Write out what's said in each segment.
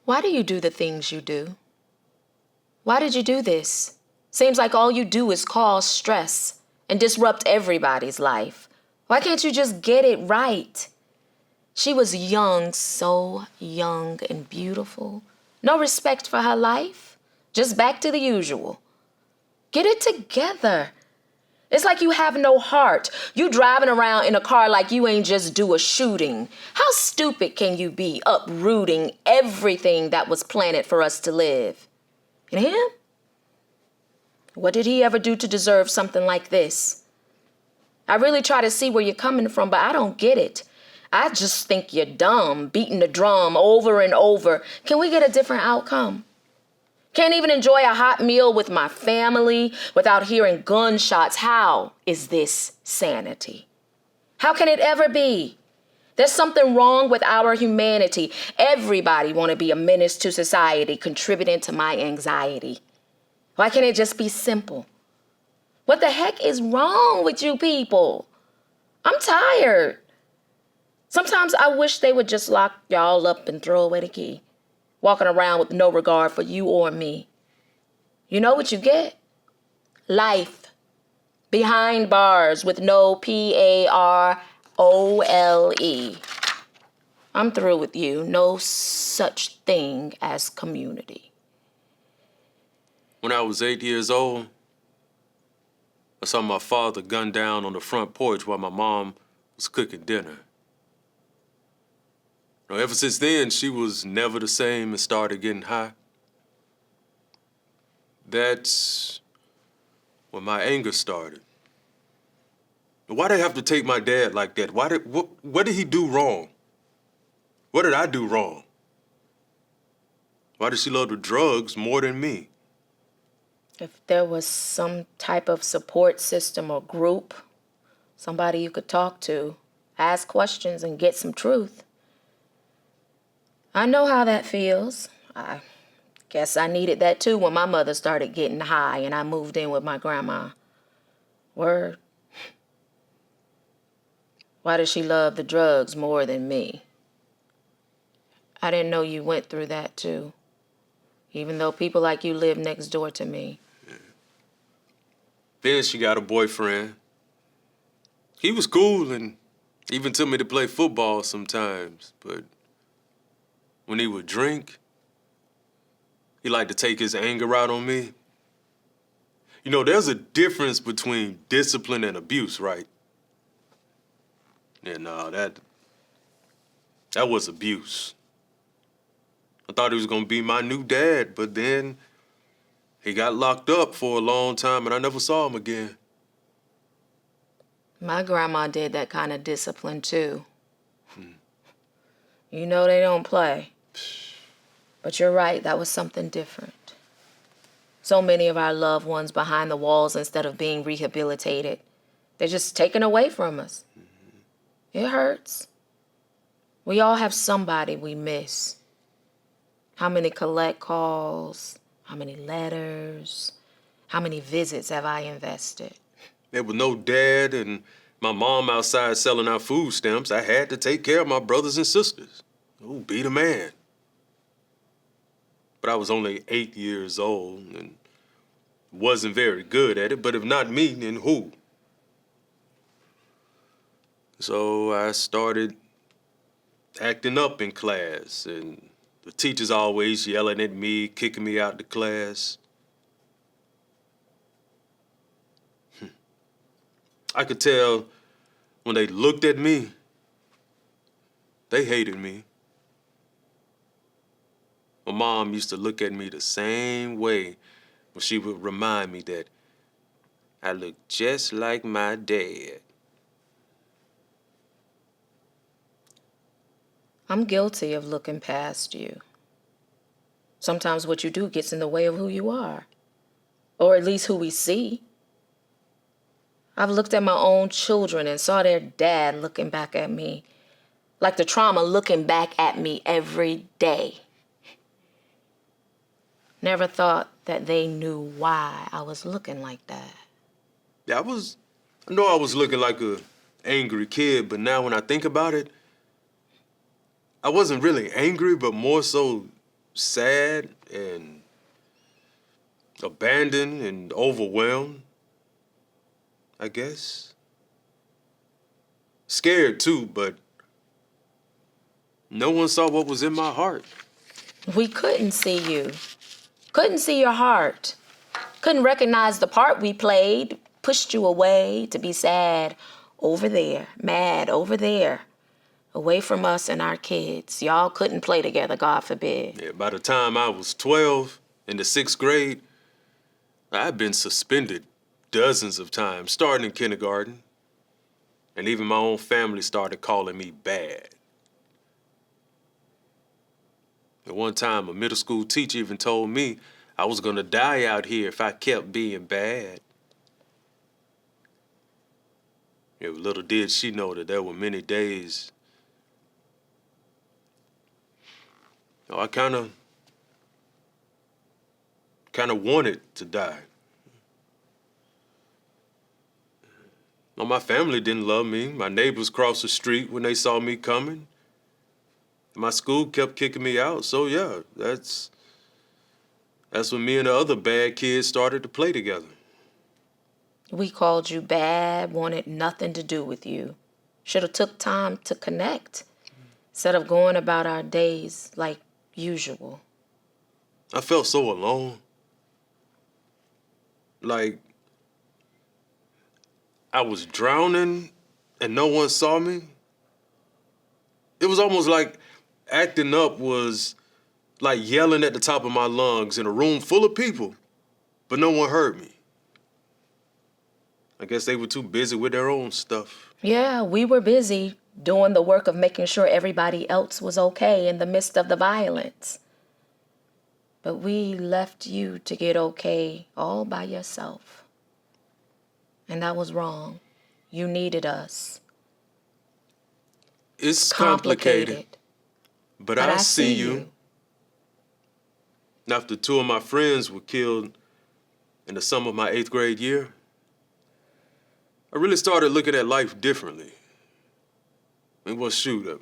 Why do you do the things you do? Why did you do this? Seems like all you do is cause stress and disrupt everybody's life. Why can't you just get it right? She was young, so young and beautiful. No respect for her life. Just back to the usual. Get it together. It's like you have no heart. You driving around in a car like you ain't just do a shooting. How stupid can you be, uprooting everything that was planted for us to live? And him? What did he ever do to deserve something like this? I really try to see where you're coming from, but I don't get it. I just think you're dumb, beating the drum over and over. Can we get a different outcome? Can't even enjoy a hot meal with my family without hearing gunshots. How is this sanity? How can it ever be? There's something wrong with our humanity. Everybody want to be a menace to society, contributing to my anxiety. Why can't it just be simple? What the heck is wrong with you people? I'm tired. Sometimes I wish they would just lock y'all up and throw away the key, walking around with no regard for you or me. You know what you get? Life. Behind bars with no Parole. I'm through with you. No such thing as community. When I was 8 years old, I saw my father gunned down on the front porch while my mom was cooking dinner. Ever since then, she was never the same and started getting high. That's when my anger started. Why did I have to take my dad like that? What did he do wrong? What did I do wrong? Why did she love the drugs more than me? If there was some type of support system or group, somebody you could talk to, ask questions and get some truth. I know how that feels. I guess I needed that too when my mother started getting high and I moved in with my grandma. Word. Why does she love the drugs more than me? I didn't know you went through that too, even though people like you live next door to me. Yeah. Then she got a boyfriend. He was cool and even took me to play football sometimes, but when he would drink, he liked to take his anger out on me. You know, there's a difference between discipline and abuse, right? Yeah, no, that was abuse. I thought he was gonna be my new dad, but then he got locked up for a long time and I never saw him again. My grandma did that kind of discipline too. You know they don't play. But you're right, that was something different. So many of our loved ones behind the walls, instead of being rehabilitated, they're just taken away from us. It hurts. We all have somebody we miss. How many collect calls? How many letters? How many visits have I invested? There was no dad and my mom outside selling out food stamps. I had to take care of my brothers and sisters. Oh, be the man. But I was only 8 years old and wasn't very good at it, but if not me, then who? So I started acting up in class, and the teachers always yelling at me, kicking me out the class. I could tell when they looked at me, they hated me. My mom used to look at me the same way when she would remind me that I looked just like my dad. I'm guilty of looking past you. Sometimes what you do gets in the way of who you are, or at least who we see. I've looked at my own children and saw their dad looking back at me, like the trauma looking back at me every day. Never thought that they knew why I was looking like that. Yeah, I know I was looking like an angry kid, but now when I think about it, I wasn't really angry, but more so sad and abandoned and overwhelmed, I guess. Scared too, but no one saw what was in my heart. We couldn't see you. Couldn't see your heart. Couldn't recognize the part we played. Pushed you away to be sad over there, mad over there. Away from us and our kids. Y'all couldn't play together, God forbid. Yeah, by the time I was 12, in the 6th grade, I'd been suspended dozens of times, starting in kindergarten. And even my own family started calling me bad. At one time, a middle school teacher even told me I was gonna die out here if I kept being bad. Yeah, little did she know that there were many days I kind of wanted to die. No, my family didn't love me. My neighbors crossed the street when they saw me coming. My school kept kicking me out. So yeah, that's when me and the other bad kids started to play together. We called you bad, wanted nothing to do with you. Should have took time to connect instead of going about our days like usual. I felt so alone. Like I was drowning and no one saw me. It was almost like acting up was like yelling at the top of my lungs in a room full of people, but no one heard me. I guess they were too busy with their own stuff. Yeah, we were busy doing the work of making sure everybody else was okay in the midst of the violence. But we left you to get okay all by yourself. And that was wrong. You needed us. It's complicated, but I see you. After 2 of my friends were killed in the summer of my 8th grade year, I really started looking at life differently. I mean, well, shoot,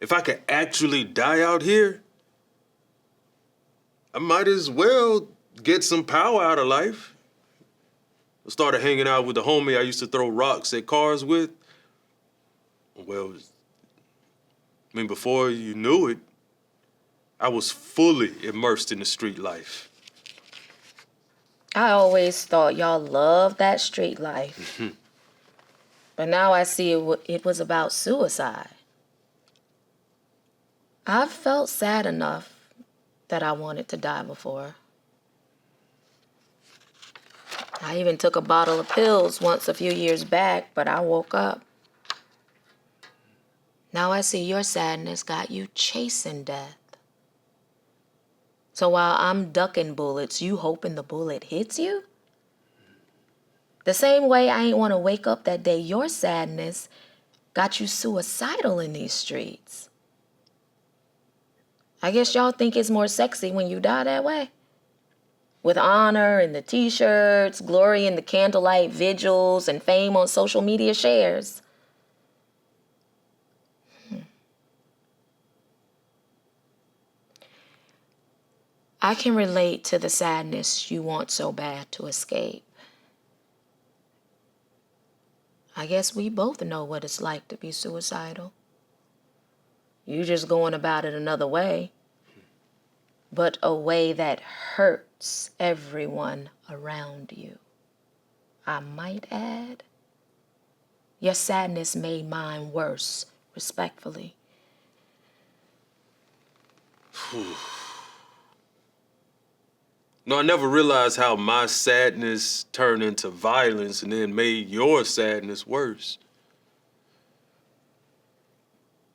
if I could actually die out here, I might as well get some power out of life. I started hanging out with the homie I used to throw rocks at cars with. Well, I mean, before you knew it, I was fully immersed in the street life. I always thought y'all loved that street life. But now I see it was about suicide. I felt sad enough that I wanted to die before. I even took a bottle of pills once a few years back, but I woke up. Now I see your sadness got you chasing death. So while I'm ducking bullets, you hoping the bullet hits you? The same way I ain't want to wake up that day your sadness got you suicidal in these streets. I guess y'all think it's more sexy when you die that way. With honor in the t-shirts, glory in the candlelight vigils, and fame on social media shares. I can relate to the sadness you want so bad to escape. I guess we both know what it's like to be suicidal. You just going about it another way, but a way that hurts everyone around you. I might add, your sadness made mine worse, respectfully. No, I never realized how my sadness turned into violence and then made your sadness worse.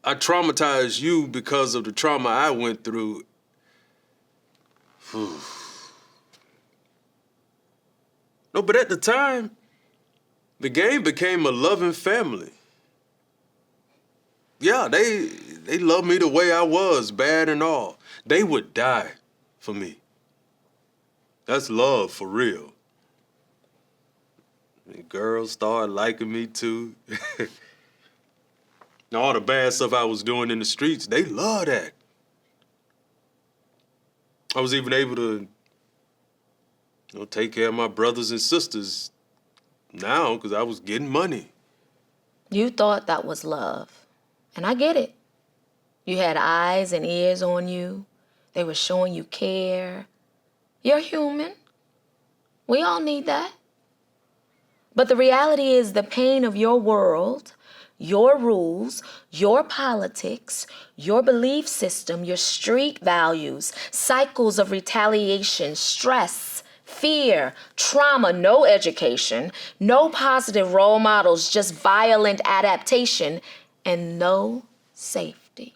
I traumatized you because of the trauma I went through. No, but at the time, the game became a loving family. Yeah, they loved me the way I was, bad and all. They would die for me. That's love for real. And girls started liking me too. All the bad stuff I was doing in the streets, they love that. I was even able to, take care of my brothers and sisters now because I was getting money. You thought that was love. And I get it. You had eyes and ears on you. They were showing you care. You're human. We all need that. But the reality is the pain of your world, your rules, your politics, your belief system, your street values, cycles of retaliation, stress, fear, trauma, no education, no positive role models, just violent adaptation, and no safety.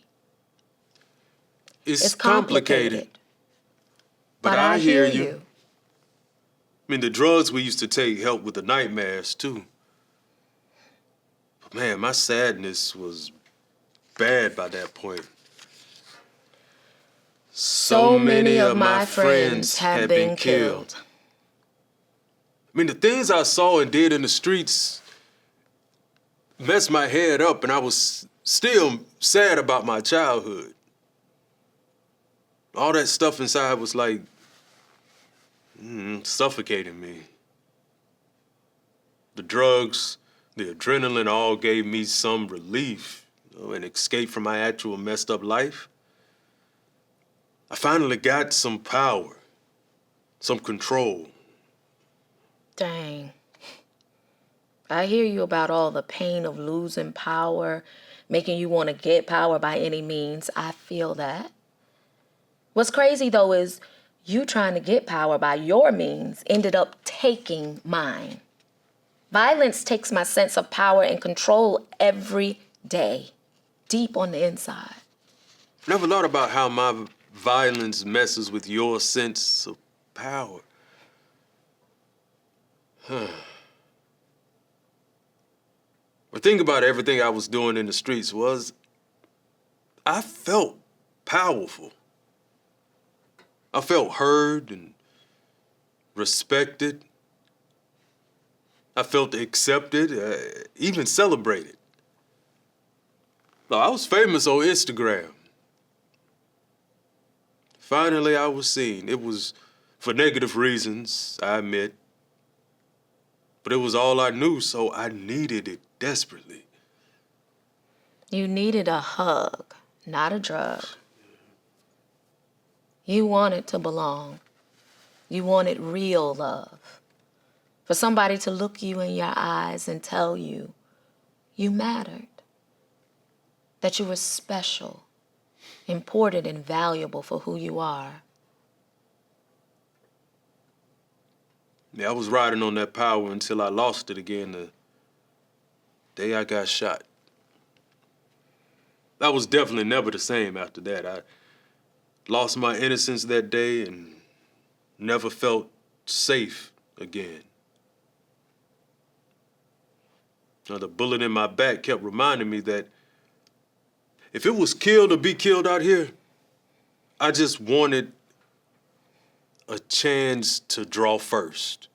It's It's complicated, complicated. but But I I hear hear you. you. I mean, the drugs we used to take helped with the nightmares, too. But man, my sadness was bad by that point. So many of my friends have been killed. I mean, the things I saw and did in the streets messed my head up, and I was still sad about my childhood. All that stuff inside was like suffocating me. The drugs, the adrenaline all gave me some relief, an escape from my actual messed up life. I finally got some power, some control. Dang. I hear you about all the pain of losing power, making you want to get power by any means. I feel that. What's crazy though is you trying to get power by your means ended up taking mine. Violence takes my sense of power and control every day, deep on the inside. Never thought about how my violence messes with your sense of power. The thing about everything I was doing in the streets was I felt powerful. I felt heard and respected. I felt accepted, even celebrated. No, I was famous on Instagram. Finally, I was seen. It was for negative reasons, I admit. But it was all I knew, so I needed it desperately. You needed a hug, not a drug. You wanted to belong. You wanted real love. For somebody to look you in your eyes and tell you you mattered. That you were special, important and valuable for who you are. Yeah, I was riding on that power until I lost it again the day I got shot. I was definitely never the same after that. I lost my innocence that day and never felt safe again. Now, the bullet in my back kept reminding me that if it was killed or be killed out here, I just wanted a chance to draw first.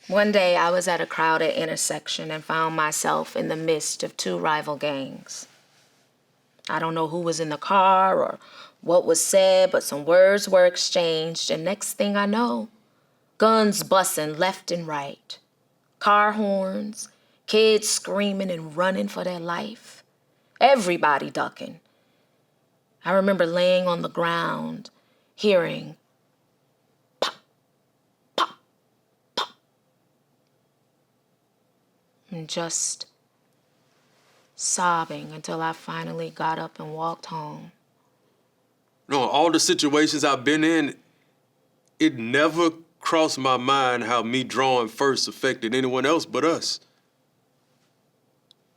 One day I was at a crowded intersection and found myself in the midst of two rival gangs. I don't know who was in the car or what was said, but some words were exchanged, and next thing I know, guns busting left and right, car horns, kids screaming and running for their life, everybody ducking. I remember laying on the ground, hearing pop, pop, pop, and just sobbing until I finally got up and walked home. No, all the situations I've been in, it never crossed my mind how me drawing first affected anyone else but us.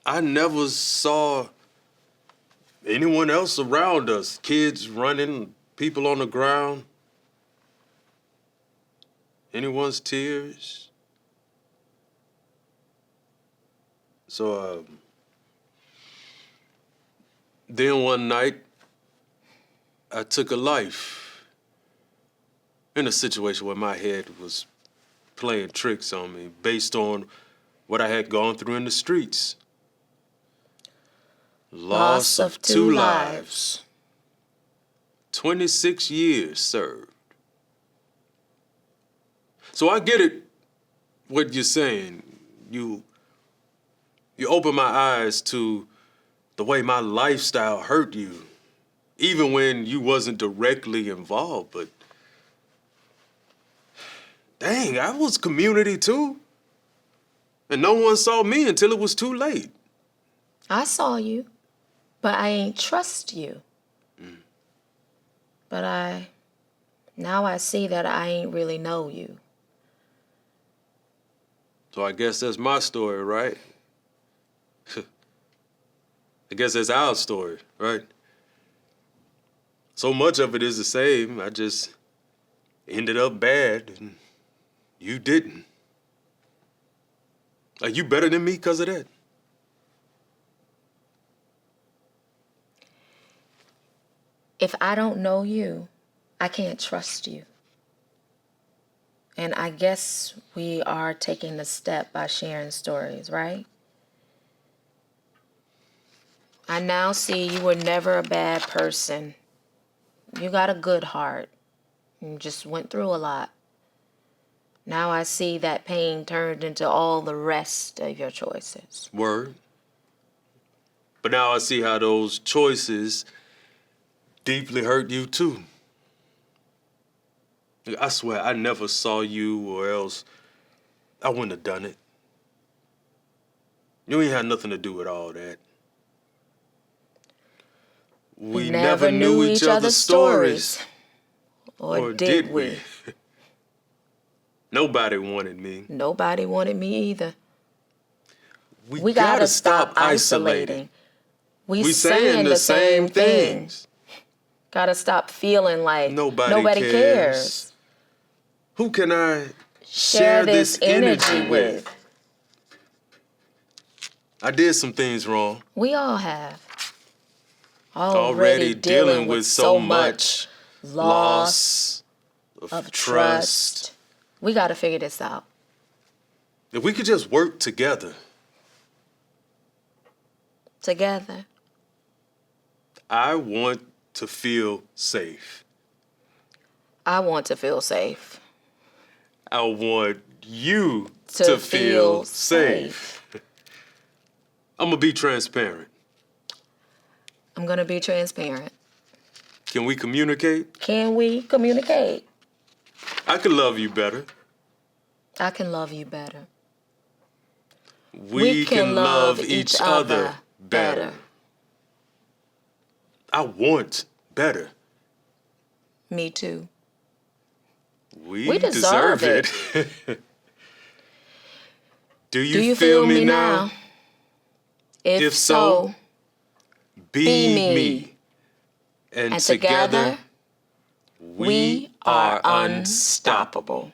I never saw anyone else around us, kids running, people on the ground, anyone's tears. So then one night, I took a life in a situation where my head was playing tricks on me based on what I had gone through in the streets. Loss of two lives. 26 years served. So I get it, what you're saying. You open my eyes to the way my lifestyle hurt you, even when you wasn't directly involved, but dang, I was community too. And no one saw me until it was too late. I saw you, but I ain't trust you. But now I see that I ain't really know you. So I guess that's my story, right? I guess that's our story, right? So much of it is the same. I just ended up bad and you didn't. Are you better than me because of that? If I don't know you, I can't trust you. And I guess we are taking the step by sharing stories, right? I now see you were never a bad person. You got a good heart. You just went through a lot. Now I see that pain turned into all the rest of your choices. Word. But now I see how those choices deeply hurt you too. I swear I never saw you or else I wouldn't have done it. You ain't had nothing to do with all that. We never knew each other's stories. Or did we? Nobody wanted me. Nobody wanted me either. We gotta stop isolating. We saying the same things. Gotta stop feeling like nobody cares. Who can I Share this energy with? I did some things wrong. We all have. Already dealing with so much loss of trust. We gotta figure this out. If we could just work together. Together. I want to feel safe. I want to feel safe. I want you to feel safe. I'm gonna be transparent. I'm gonna be transparent. Can we communicate? Can we communicate? I could love you better. I can love you better. We can love each other better. I want better. Me too. We deserve it. Do you feel me now? If so, be me. And together, we are unstoppable.